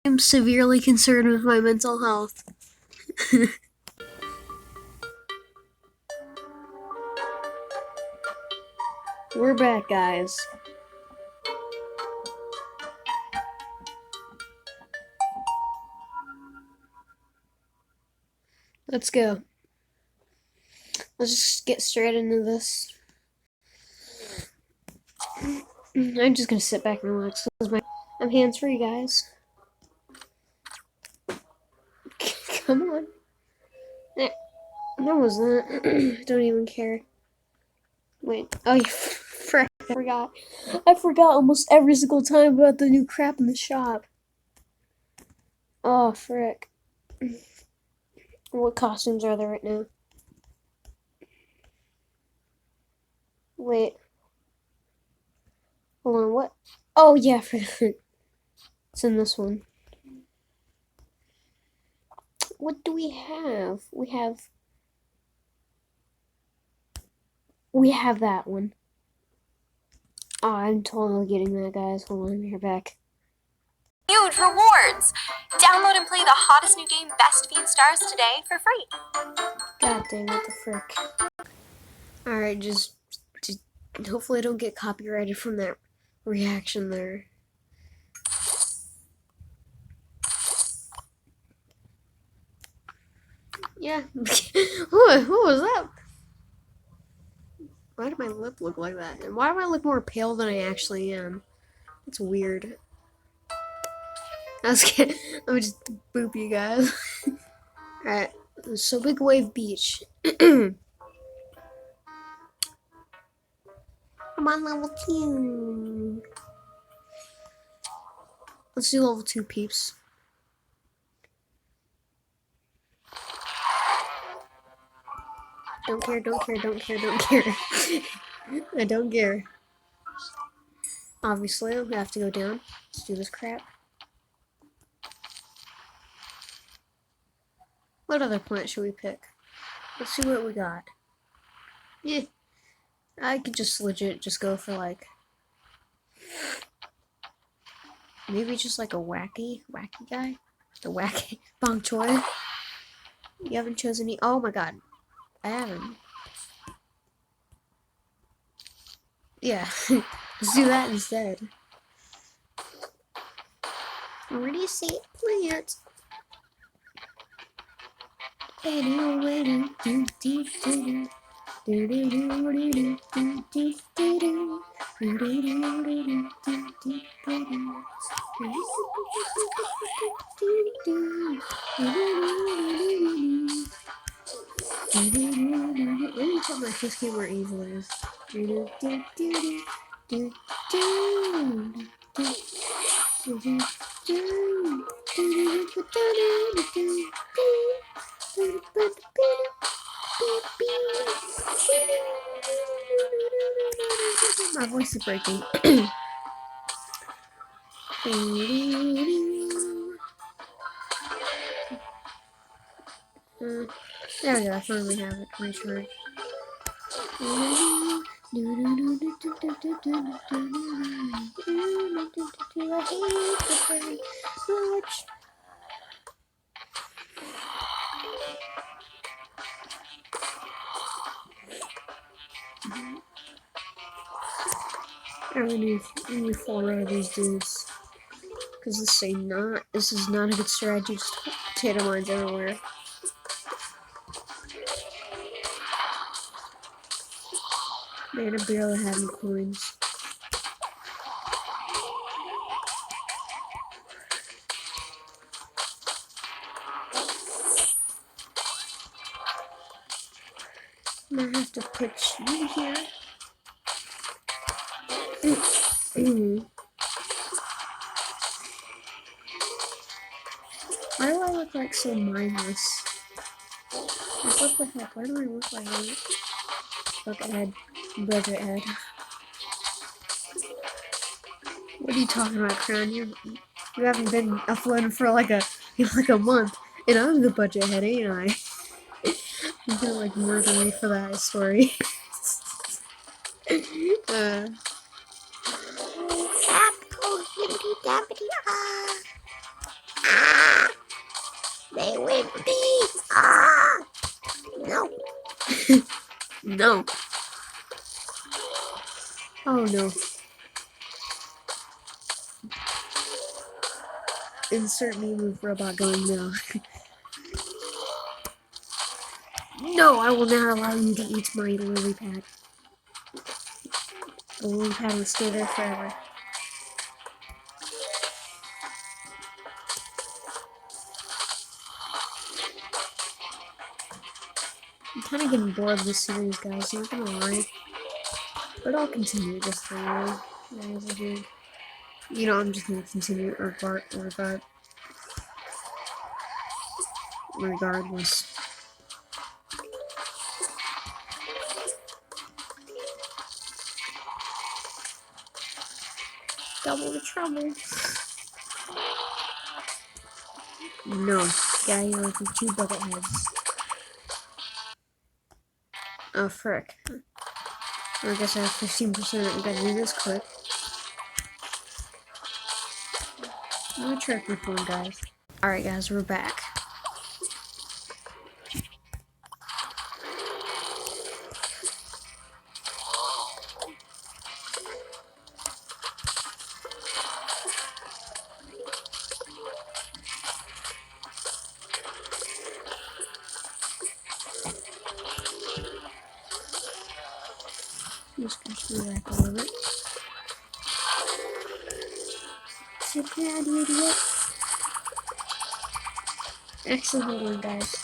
I'm severely concerned with my mental health. We're back, guys. Let's go. Let's just get straight into this. I'm just gonna sit back and relax. I'm hands-free, guys. Come on. What was that? I don't even care. Wait. Oh, you frick. I forgot. I forgot almost every single time about the new crap in the shop. Oh, frick. What costumes are there right now? Wait. Hold on, what? Oh, yeah, it's in this one. What do we have? We have that one. Oh, I'm totally getting that, guys. Hold on, we're back. Huge rewards! Download and play the hottest new game, Best Fiend Stars, today for free. God dang, what the frick. Alright, just hopefully I don't get copyrighted from that reaction there. Yeah. What was that? Why did my lip look like that? And why do I look more pale than I actually am? That's weird. Let me just boop you guys. Alright, so Big Wave Beach. I'm on level 2. Let's do level 2, peeps. Don't care, don't care, don't care, don't care. I don't care. Obviously, we have to go down. Let's do this crap. What other plant should we pick? Let's see what we got. Yeah, I could just legit just go for like maybe just like a wacky guy. The wacky bong choi. You haven't chosen any. Oh my god, I haven't. Yeah, let's do that instead. Where do you see plants? Let me put my kiss game where evil is. My voice is breaking. There we go, I finally have it. Recharge. I hate the very much. I really need 4 of these dudes. Because this is not a good strategy, just potato mines everywhere. Man, I barely have any coins. I'm gonna have to put you here. Why do I look like so mindless? Like, what the heck? Why do I look like that? Bucket head. Budget head. What are you talking about, Crown? You haven't been uploading for like a month. And I'm the budget head, ain't I? You're gonna like murder me for that story. Ah! No. No. Oh no. Insert meme of robot going no. No, I will not allow you to eat my lily pad. The lily pad will stay there forever. I'm kind of getting bored of this series, guys, not gonna lie. But I'll continue this for you guys. You know, I'm just gonna continue regardless. Double the trouble. No, guy, you're like 2 bucket heads. Oh, frick. I guess I have 15%. I gotta do this quick. Let me check my phone, guys. Alright, guys, we're back. Just gonna screw that a little bit. Sit down, you idiot. Actually, hold on, guys.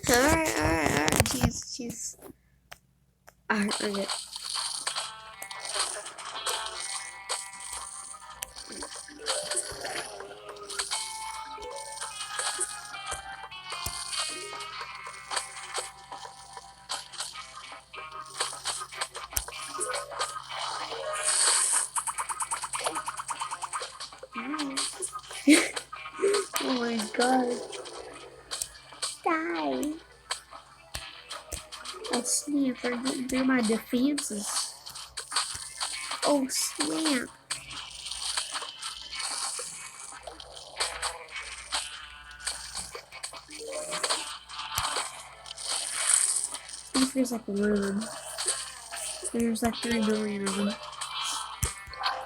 Alright. Jeez. Alright, we're good. Oh my god. Die. Oh snap, they're getting through my defenses. Oh snap. What if there's like one of them? There's like 3 million of them.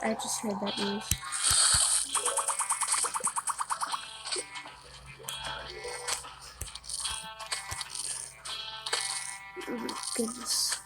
I just heard that noise. Oh my goodness.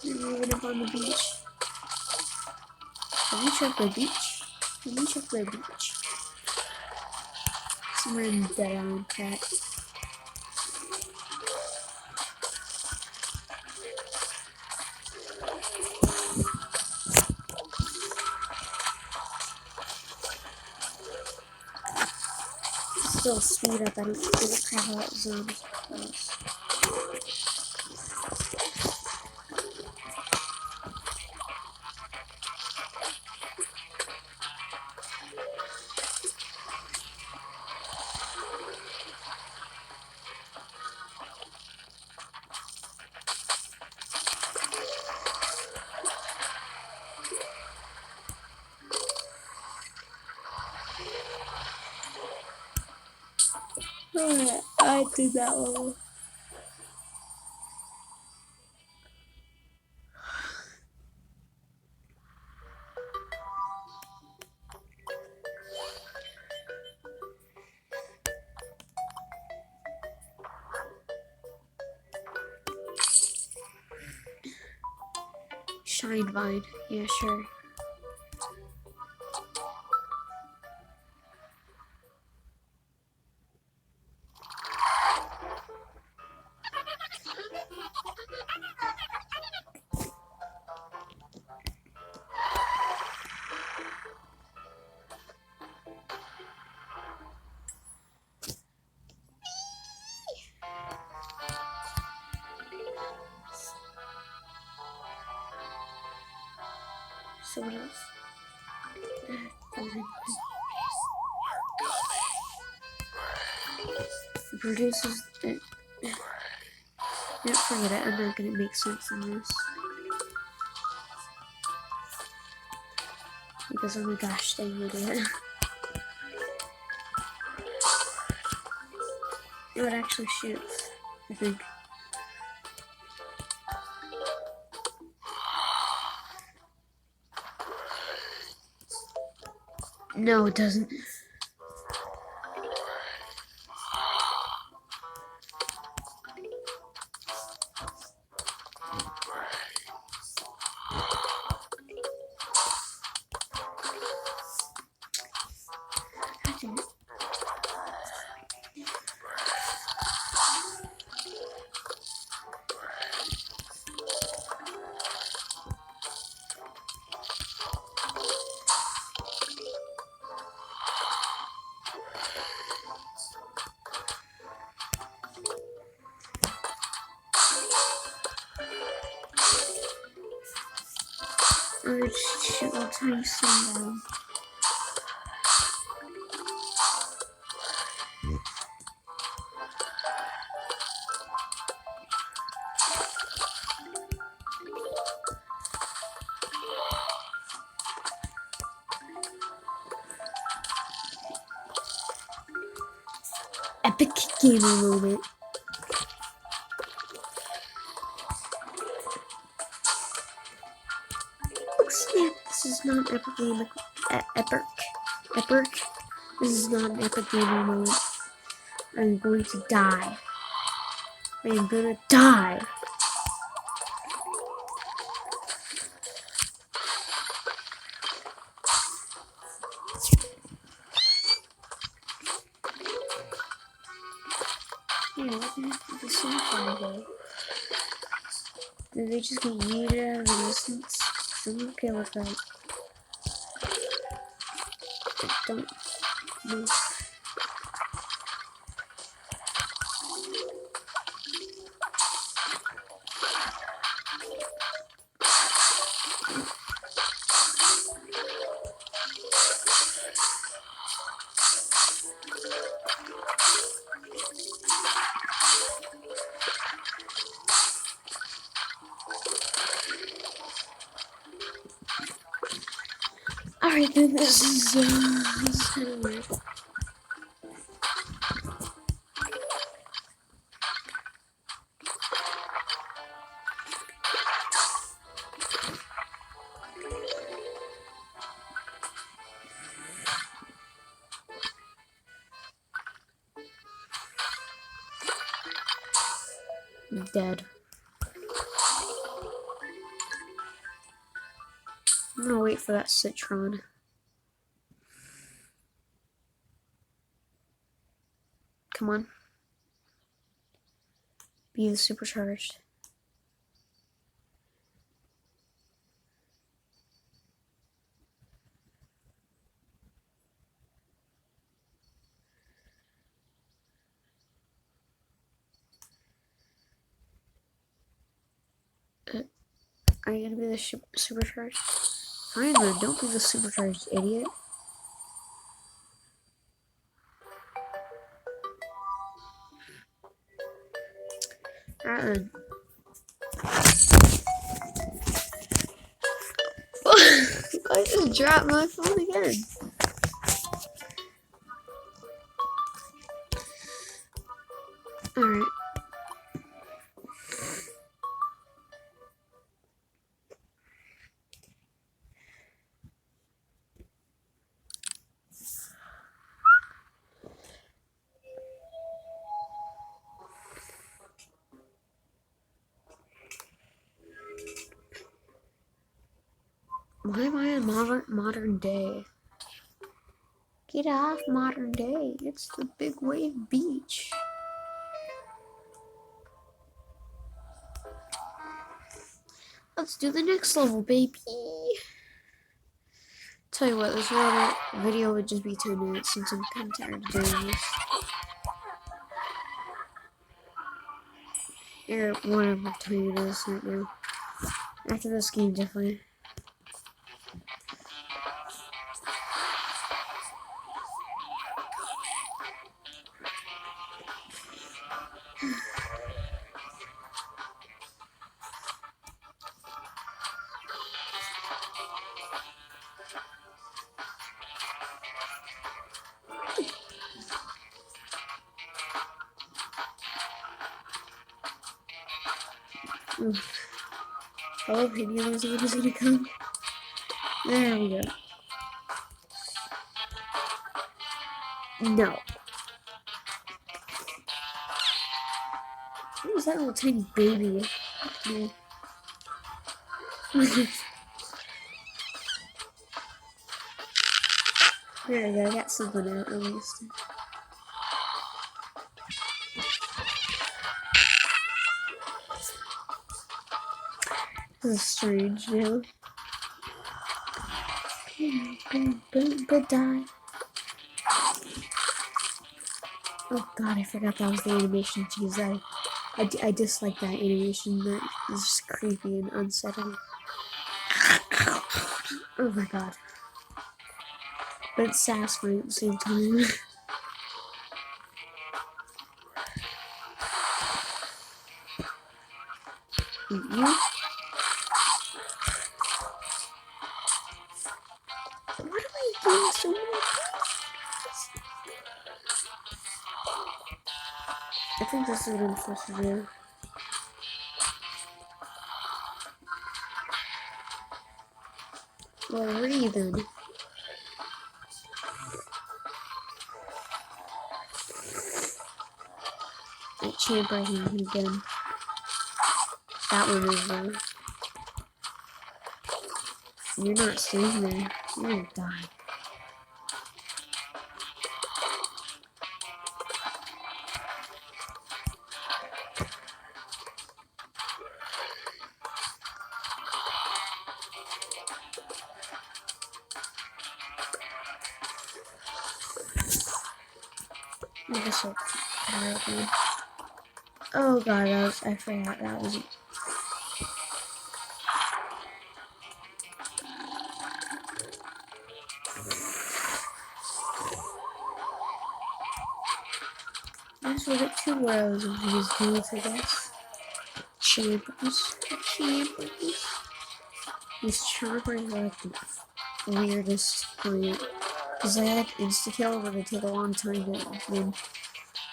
They're moving up on the beach. Have you checked the beach? Have you checked the beach? Somewhere in Dead Island Cat. Still speed up, I don't give a crap about zombies. Alright, I did that level. Shine Vine. Yeah, sure. So what else? It produces it. Yeah, forget it. I'm not gonna make sense in this. Because oh my gosh, dang idiot. It actually shoots, I think. No, it doesn't. I'm gonna shoot a tiny sun down. Epic gamer moment. Oh snap, this is not an epic gamer. Epic. This is not an epic gamer moment. I'm going to die. I am gonna die. Yeah, what happened to the sunflower though? Did they just get yeeted out of existence? I'm okay with that. I don't know. Alright then, this is kind of weird. I'm dead. I'm gonna wait for that citron. Come on. Be the supercharged. Are you gonna be the supercharged? Fine then, don't be the supercharged idiot. Alright then. I just dropped my phone again. Alright. Why am I in modern day? Get off modern day. It's the big wave beach. Let's do the next level, baby. Tell you what, this video would just be 10 minutes since I'm kind of tired of doing this. Or whatever time it is right now. After this game, definitely. Oh, any other zombies gonna come? There we go. No. What was that little tiny baby? No. There we go, I got something out at least. This is strange now. But die. Oh god, I forgot that was the animation to use that. I dislike that animation. That is just creepy and unsettling. Oh my god. But it's satisfying at the same time. You? What am I doing so many times? I think this is what I'm supposed to do. Well, where are you then? That champ right here, I'm gonna get him. That one is you're not staying there. You're gonna die. I guess I'll try it again. Oh god, I forgot that was. I just will get 2 rows of these dudes, I guess. Champers. These chompers are like the weirdest plant. Because they have insta-kill, but they take a long time to win.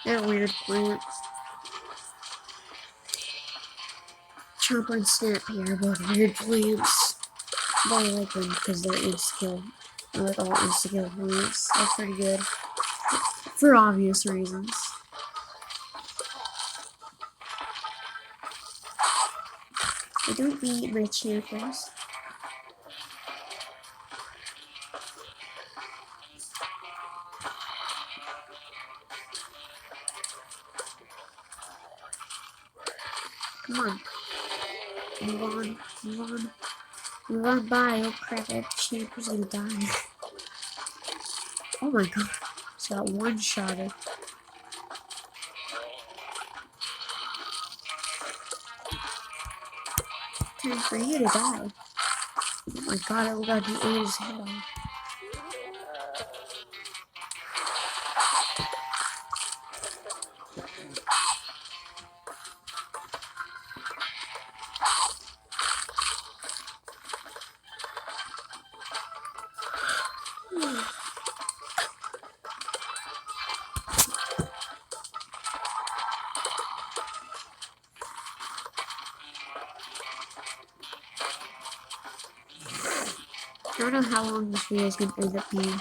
They're a weird plant. Chomper and Snappy are both weird plants. But I like them because they're insta-kill. I like all insta-kill plants. They're pretty good. For obvious reasons. I don't beat my champers. Come on. Move on. Move on. Move on by. Oh crap, that champer's gonna die. Oh my god. It's got one shot at. Time for you to die. Oh my god, it looked like he ate his head off. I don't know how long this video is gonna end up being.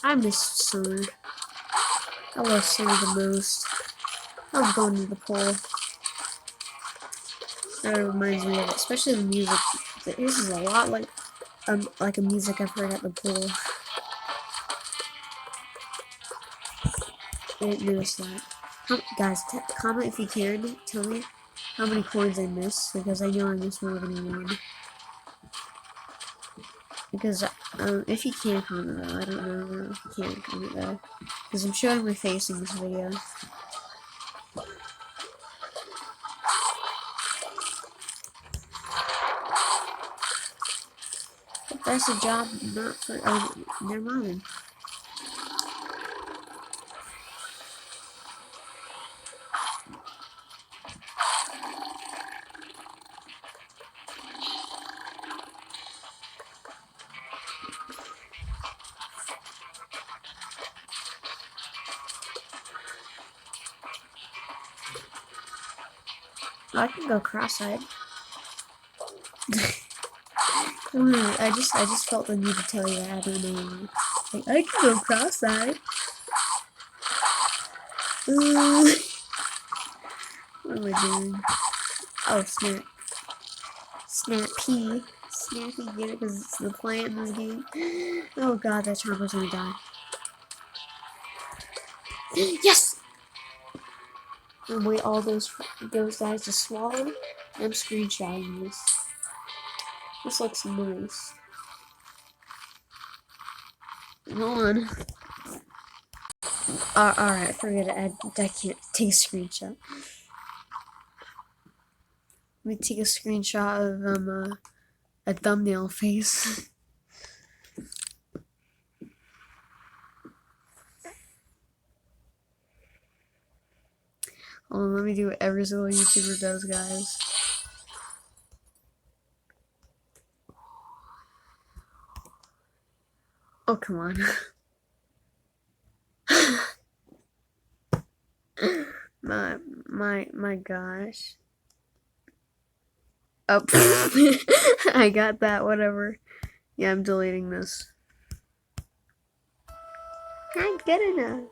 I miss summer. I love summer the most. I love going to the pool. That reminds me of it, especially the music. This is a lot like a music I've heard at the pool. I didn't notice that. Guys, comment if you can. Tell me how many coins I missed, because I know I missed more than one. Because if you can comment though, I don't know if you can comment though, because I'm showing my face in this video. But that's a job not for. Oh, never mind. I can go cross-eyed. Come on, I just felt the need to tell you that. I don't know why. Like, I can go cross-eyed. What am I doing? Oh, snap. Snappy. Snappy, get it? Because it's the plant in this game. Oh god, that chomper's gonna die. Yes! And wait all those guys to swallow. I'm screenshotting this. This looks nice. Hold on. Alright, forget it. I can't take a screenshot. Let me take a screenshot of a thumbnail face. Hold on, let me do what every single YouTuber does, guys. Oh, come on. my gosh. Oh, I got that, whatever. Yeah, I'm deleting this. Not good enough.